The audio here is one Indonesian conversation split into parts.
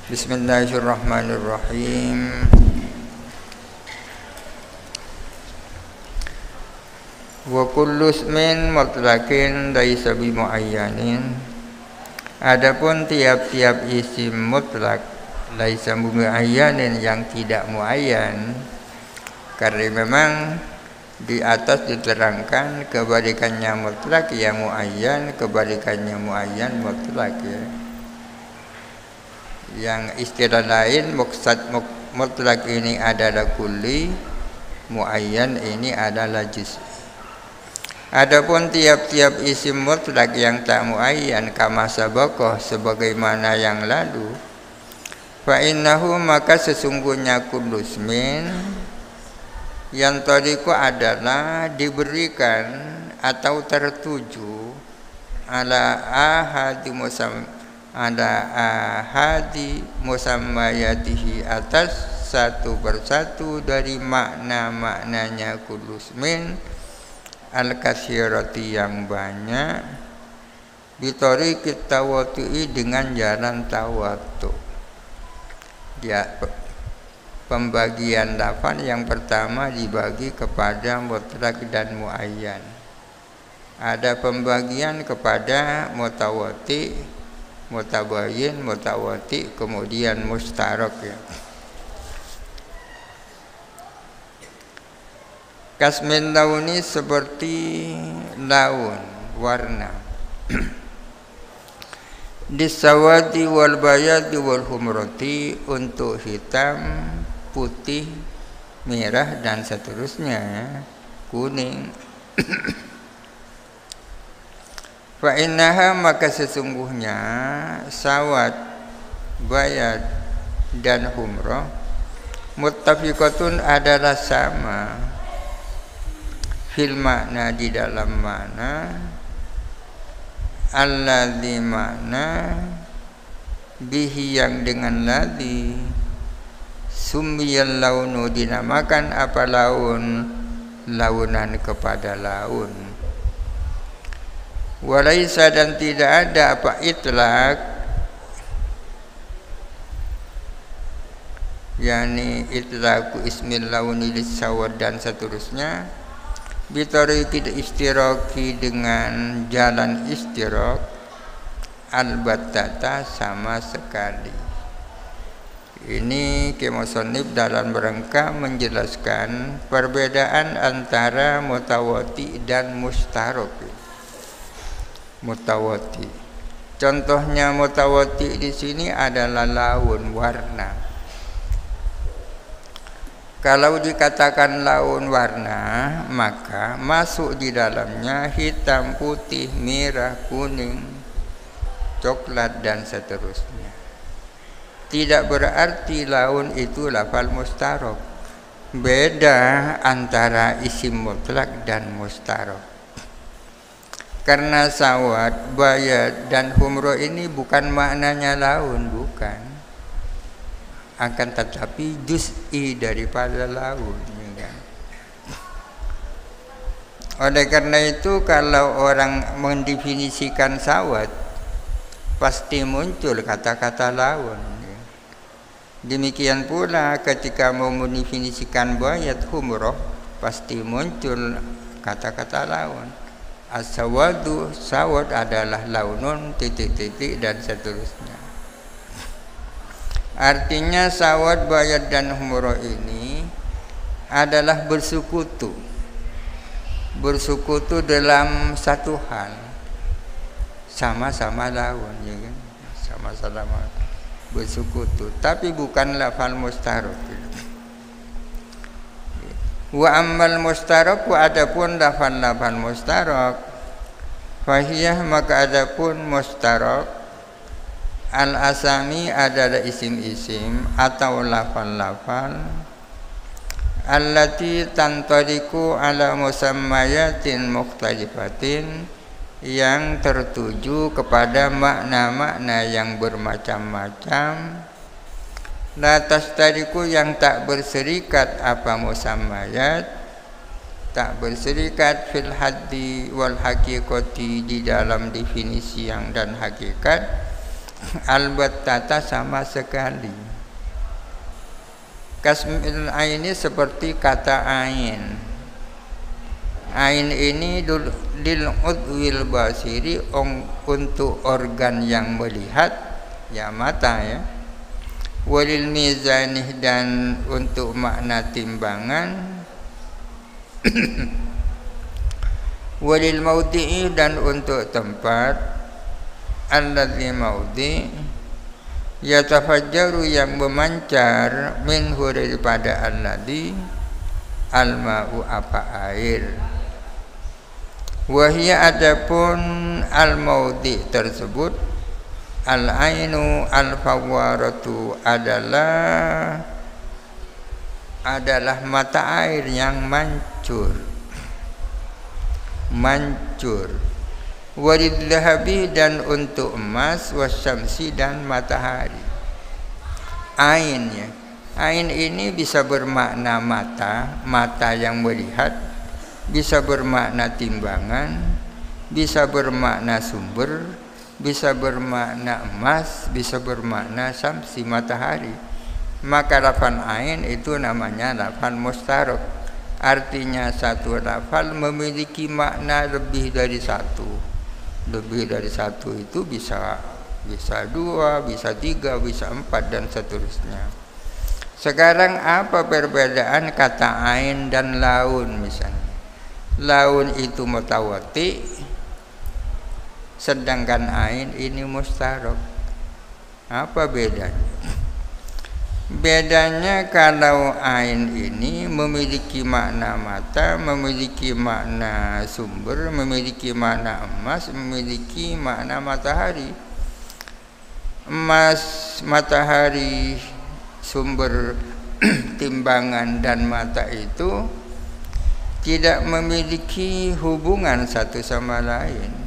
Bismillahirrahmanirrahim. Wa kullu ismin mutlaqin laisa bi muayyanin. Adapun tiap-tiap isim mutlak laisa bi muayyanin yang tidak muayyan, karena memang di atas diterangkan kebalikannya mutlak ya muayyan, kebalikannya muayyan mutlak ya. Yang istilah lain mutlak ini adalah kulli, muayyan ini adalah juz'i. Adapun tiap-tiap isim mutlak yang tak muayyan kama sabaqah sebagaimana yang lalu, fa innahu maka sesungguhnya kullu ismin yang tadiku adalah diberikan atau tertuju ala ahadi musammayatihi atas satu persatu dari makna-maknanya kullu ismin al-katsirati yang banyak, bitariqit tawatu'i dengan jalan tawatu. Ya, pembagian lafaz yang pertama dibagi kepada mutlak dan muayyan. Ada pembagian kepada mutawati, mutabayyin, mutawati, kemudian mustarak ya. Kasmin launi seperti laun, warna. Disawadi wal bayadi wal humrati, untuk hitam, putih, merah dan seterusnya, kuning. Fa innaha maka sesungguhnya sawad, bayad dan humrah muttafiqatun adalah sama fil makna di dalam makna, alladzi makna bihi yang dengan ladzi summiyal launu dinamakan apa laun, launan kepada laun. Walaisa dan tidak ada apa itlaq, yakni itlaqu ismil launi lisawad dan seterusnya, bitariqil istiraki dengan jalan istirak, albattata sama sekali. Ini musannif dalam rangka menjelaskan perbedaan antara mutawati dan mustarak. Mutawati, contohnya mutawati di sini adalah laun, warna. Kalau dikatakan laun warna, maka masuk di dalamnya hitam, putih, merah, kuning, coklat dan seterusnya. Tidak berarti laun itu lafal mustarak. Beda antara isim mutlak dan mustarak. Karena sawad, bayad dan humro ini bukan maknanya laun, bukan. Akan tetapi juz'i daripada laun ya. Oleh karena itu kalau orang mendefinisikan sawad pasti muncul kata-kata laun ya. Demikian pula ketika mau mendefinisikan bayad, humroh pasti muncul kata-kata laun. As-sawadu, sawad adalah launun titik-titik dan seterusnya. Artinya sawad, bayad dan humroh ini adalah bersekutu. Bersekutu dalam satu hal. Sama-sama lawan ya kan? Sama-sama bersekutu, tapi bukan lafal mustarak. Wa ammal mustarak, wa adapun lafal-lafal mustarak, fahiyah maka adapun mustarak al-asami adalah isim-isim atau lafal-lafal allati tantadiku ala musammayatin mukhtalifatin, yang tertuju kepada makna-makna yang bermacam-macam, la tastariku yang tak berserikat apa musammayat, tak berserikat fil haddi wal haqiqati di dalam definisi yang dan hakikat, Albattata sama sekali. Kasmil aini seperti kata ain. Ain ini lil udwil basiri untuk organ yang melihat, ya mata ya. Walil mizanih dan untuk makna timbangan. Walil maudhi'i dan untuk tempat. Alladzi maudhi' yatafajjaru yang memancar minhu daripada alladzi al-ma'u apa air. Wahia adapun al-maudhi' tersebut al-ainu al-fawwaratu adalah mata air yang mancur. Walidzahabi dan untuk emas, wasyamsi dan matahari. Ain ya. Ain ini bisa bermakna mata yang melihat, bisa bermakna timbangan, bisa bermakna sumber, bisa bermakna emas, bisa bermakna syamsi matahari. Maka lafal ain itu namanya lafal mustarok. Artinya satu lafal memiliki makna lebih dari satu. Lebih dari satu itu bisa dua, bisa tiga, bisa empat dan seterusnya. Sekarang apa perbedaan kata ain dan laun misalnya? Laun itu mutawati, sedangkan ain ini mustarok. Apa bedanya? Bedanya kalau ain ini memiliki makna mata, memiliki makna sumber, memiliki makna emas, memiliki makna matahari. Emas, matahari, sumber, timbangan dan mata itu tidak memiliki hubungan satu sama lain.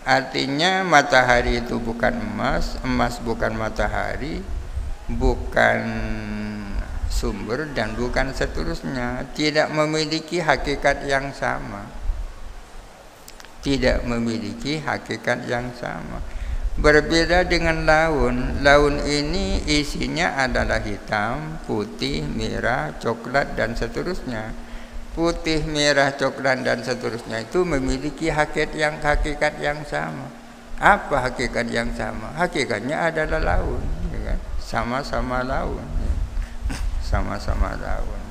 Artinya matahari itu bukan emas, emas bukan matahari, bukan sumber dan bukan seterusnya. Tidak memiliki hakikat yang sama. Tidak memiliki hakikat yang sama. Berbeda dengan laun. Laun ini isinya adalah hitam, putih, merah, coklat dan seterusnya. Putih, merah, coklat dan seterusnya itu memiliki hakikat yang sama. Apa hakikat yang sama? Hakikatnya adalah laun, ya kan? Sama-sama laun, ya. Sama-sama laun.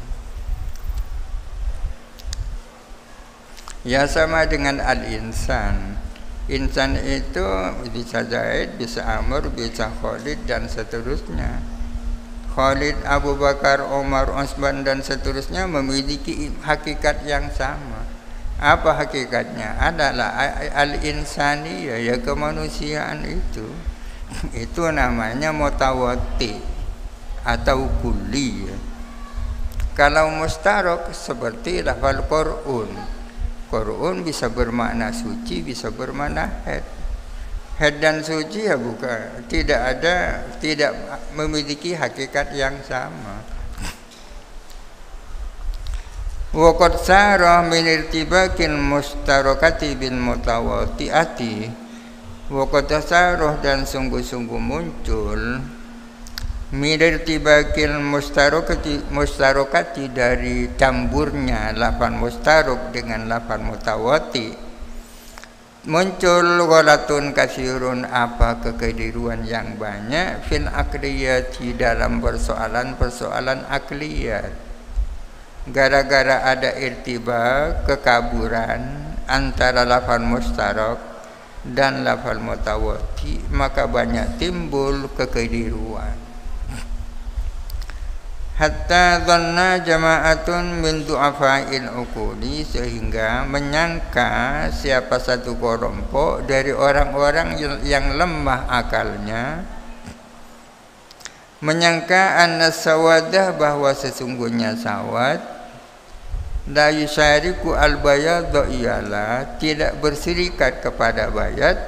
Ya sama dengan al-insan. Insan itu bisa Zaid, bisa Amr, bisa Khalid dan seterusnya. Khalid, Abu Bakar, Umar, Utsman dan seterusnya memiliki hakikat yang sama. Apa hakikatnya? Adalah al-insaniyah, ya kemanusiaan itu. Itu namanya mutawati atau kulli. Kalau mustarok seperti lafal Qur'an. Qur'an bisa bermakna suci, bisa bermakna haid. Haid dan suci ya bukan, tidak memiliki hakikat yang sama. Wa qad sara min irtibakil mustarokati bil mutawati'ati. Wa qad sara dan sungguh-sungguh muncul min irtibakil mustarokati dari camburnya lafal mustarok dengan lafal mutawati. Muncul walatun kasirun apa kekeliruan yang banyak fil akliyati dalam persoalan akliyat. Gara-gara ada irtibak, kekaburan antara lafal mustarok dan lafal mutawati, maka banyak timbul kekeliruan. Hatta dhanna jama'atun min du'afa'il uquli, sehingga menyangka siapa satu kelompok dari orang-orang yang lemah akalnya, menyangka anna sawadah bahwa sesungguhnya sawad la yusyariku al-bayadha ialah tidak berserikat kepada bayat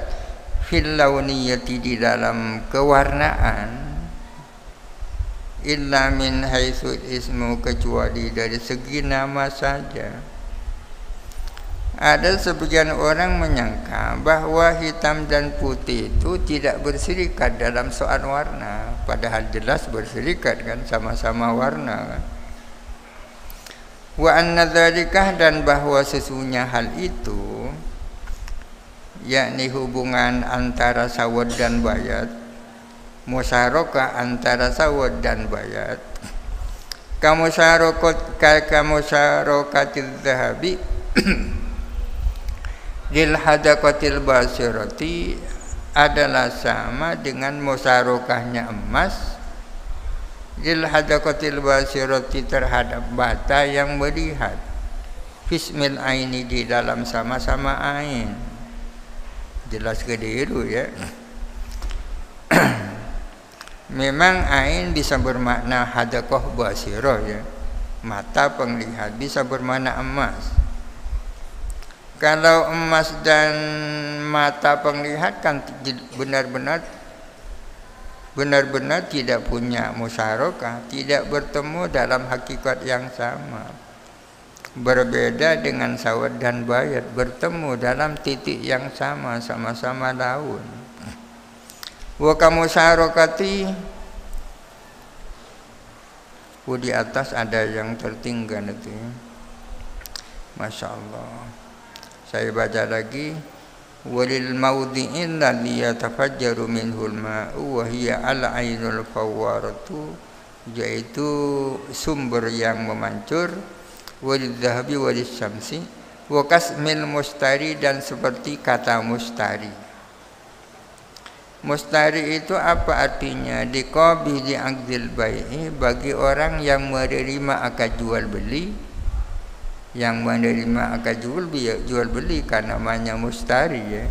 fil launiyati di dalam kewarnaan, illa min haitsu ismu kecuali dari segi nama saja. Ada sebagian orang menyangka bahwa hitam dan putih itu tidak berserikat dalam soal warna, padahal jelas berserikat kan, sama-sama warna kan. Wa anna dzalika, dan bahwa sesungguhnya hal itu, yakni hubungan antara sawad dan bayat, musyarakah antara sawad dan bayat, kamusyarakatil dhahabi lil hadaqatil basirati, adalah sama dengan musyarakahnya emas lil hadaqatil basirati, terhadap bata yang melihat, fismil aini, di dalam sama-sama ain. Jelas keliru ya. Memang ain bisa bermakna hadaqah basirah ya, mata penglihat, bisa bermakna emas. Kalau emas dan mata penglihat kan benar-benar tidak punya musyarakah, tidak bertemu dalam hakikat yang sama. Berbeda dengan sawad dan bayat, bertemu dalam titik yang sama, sama-sama daun. Wa kamusyarakati, di atas ada yang tertinggal itu ya. Masya Allah. Saya baca lagi, walil mawdi'in ladzi yatafajjaru minhul ma'u wa hiya al-ainul fawwaratu, yaitu sumber yang memancur, walil dhahabi walis syamsi wa kasmil mustari, dan seperti kata mustari. Mustari itu apa artinya? Diqabili aqdil bai'i, bagi orang yang menerima akad jual beli. Yang menerima akad jual beli kan namanya mustari ya.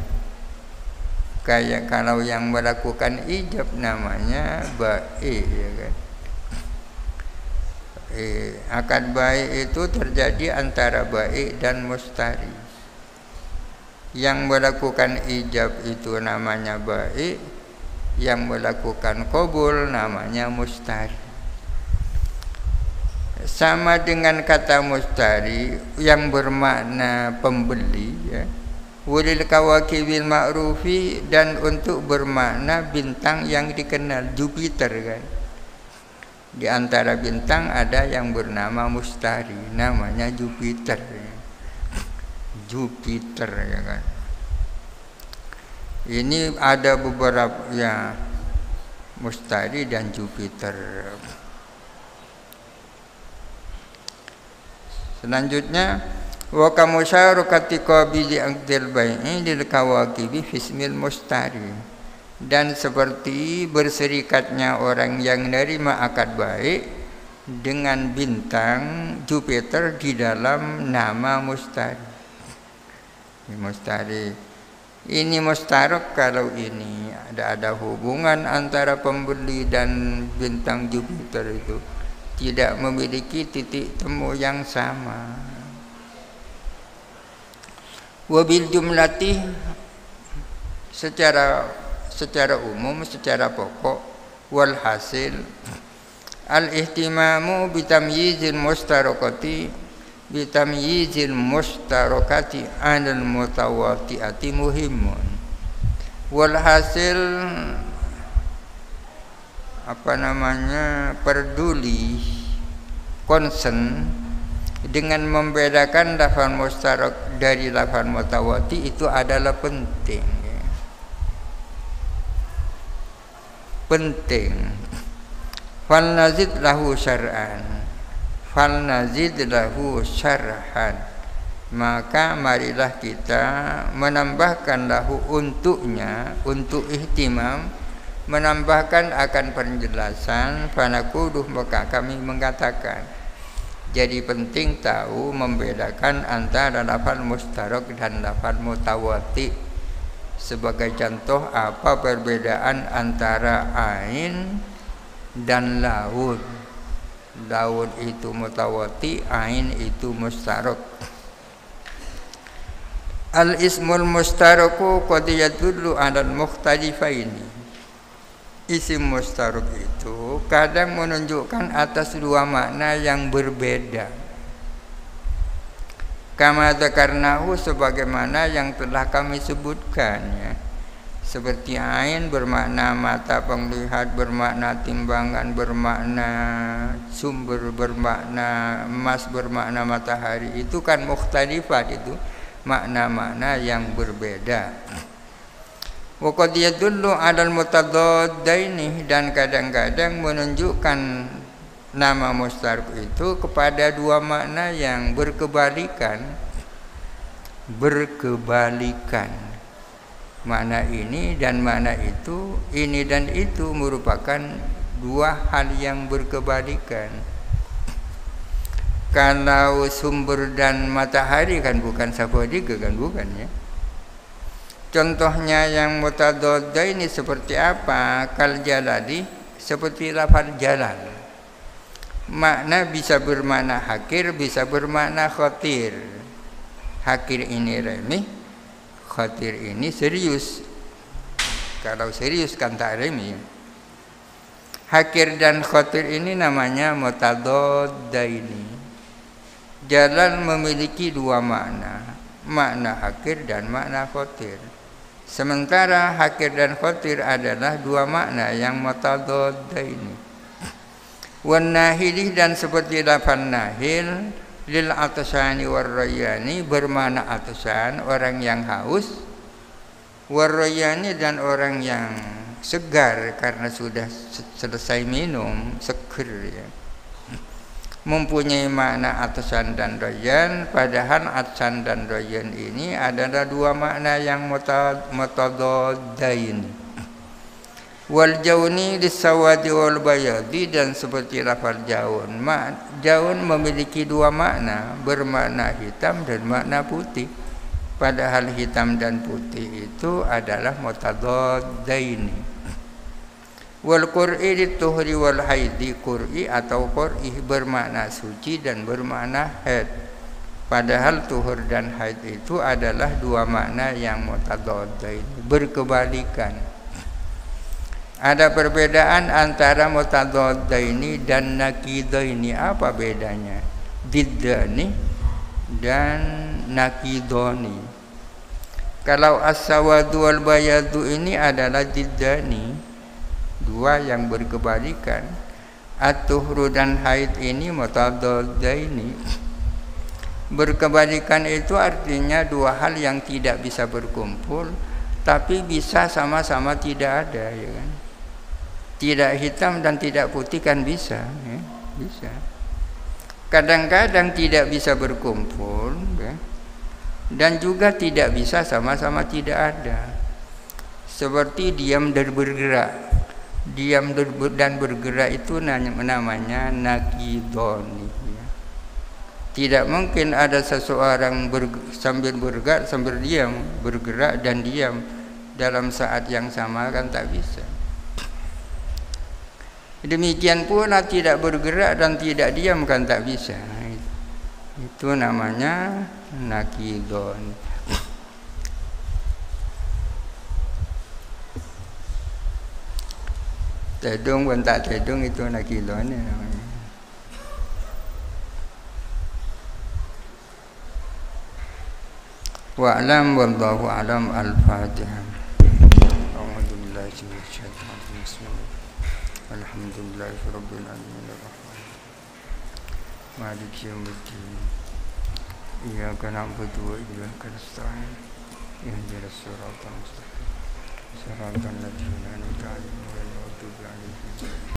Kayak kalau yang melakukan ijab namanya bai ya kan. Akad bai itu terjadi antara bai dan mustari. Yang melakukan ijab itu namanya bai, yang melakukan qabul namanya mustari. Sama dengan kata mustari yang bermakna pembeli ya. Walil kawakibil ma'rufi, dan untuk bermakna bintang yang dikenal, Jupiter kan. Di antara bintang ada yang bernama mustari, namanya Jupiter ya. Jupiter ya kan. Ini ada beberapa ya, mustari dan Jupiter. Selanjutnya, wa kamusyarakati qabili aqdil bai'i lil kawakibi fismil mustari, dan seperti berserikatnya orang yang menerima akad baik dengan bintang Jupiter di dalam nama mustari. Mustari ini mustarak kalau ini ada hubungan antara pembeli dan bintang Jupiter itu tidak memiliki titik temu yang sama. Wabil jumlati, secara umum, secara pokok, wal hasil al-ihtimamu bitamyizil mustarakati anil mutawati'ati muhimun. Wal hasil peduli, concern dengan membedakan lafaz mustarak dari lafaz mutawati itu adalah penting. Fal nazid lahu syar'an, maka marilah kita menambahkan lahu untuknya, untuk ihtimam, menambahkan akan penjelasan. Fanakuduh, maka kami mengatakan, jadi penting tahu membedakan antara lafaz mustarak dan lafaz mutawati. Sebagai contoh, apa perbedaan antara ain dan laud? Laud itu mutawati, ain itu mustarak. Al-ismul mustaraku qad yadullu 'alal mukhtalifaini. Isim mustarak itu kadang menunjukkan atas dua makna yang berbeda. Kama dzakarnahu sebagaimana yang telah kami sebutkan ya. Seperti ain bermakna mata penglihat, bermakna timbangan, bermakna sumber, bermakna emas, bermakna matahari. Itu kan mukhtalifat, itu makna-makna yang berbeda. Wa qad yadullu 'alal mutadaddaini, dan kadang-kadang menunjukkan nama mustarik itu kepada dua makna yang berkebalikan. Makna ini dan makna itu, ini dan itu merupakan dua hal yang berkebalikan. Kalau sumber dan matahari kan bukan satu tiga kan, bukan ya. Contohnya yang mutadadda ini seperti apa? Kal jalali, seperti lafaz jalal. Makna bisa bermakna hakir, bisa bermakna khatir. Hakir ini remeh, khatir ini serius. Kalau serius kan tak remeh. Hakir dan khatir ini namanya mutadaddaini. Jalal memiliki dua makna, makna hakir dan makna khatir. Sementara hakir dan khatir adalah dua makna yang mutadaddaini. Wan nahilih, dan seperti lafaz nahil, lil atsani war rayyani, bermakna atsan, orang yang haus, war rayyani, dan orang yang segar karena sudah selesai minum, seger ya. Mempunyai makna atsan dan rayyan, padahal atsan dan rayyan ini adalah dua makna yang mutadaddain. Wal jauni lisawadi wal bayadi, dan seperti lafaz jaun. Jaun memiliki dua makna, bermakna hitam dan makna putih. Padahal hitam dan putih itu adalah mutadaddaini. Wal qur'i lituhri wal haidi, qur'i atau qur'i bermakna suci dan bermakna haid. Padahal tuhur dan haid itu adalah dua makna yang mutadaddaini, berkebalikan. Ada perbedaan antara mutadaddaini dan naqidaini. Apa bedanya? Diddani dan naqidani. Kalau as-sawadu wal bayadu ini adalah diddani, dua yang berkebalikan. At-tuhru dan haid ini mutadaddaini. Berkebalikan itu artinya dua hal yang tidak bisa berkumpul, tapi bisa sama-sama tidak ada, ya kan? Tidak hitam dan tidak putih kan bisa, ya? Bisa. Kadang-kadang tidak bisa berkumpul, ya? Dan juga tidak bisa sama-sama tidak ada. Seperti diam dan bergerak. Diam dan bergerak itu namanya naqidani. Ya. Tidak mungkin ada seseorang sambil bergerak, sambil diam, bergerak dan diam dalam saat yang sama, kan tak bisa. Demikian pula tidak bergerak dan tidak diam kan tak bisa. Itu namanya naqidon. Tedung pun tak tedung, itu naqidon namanya. Wa'lam wallahu a'lam. Al-Fatihah. A'udzu billahi minasyaitonir rajim. Bismillah. Alhamdulillahi rabbil alamin arrahman maliki yaumiddin iyyaka na'budu wa iyyaka nasta'in ihdinas siratal mustaqim siratal ladzina an'amta 'alaihim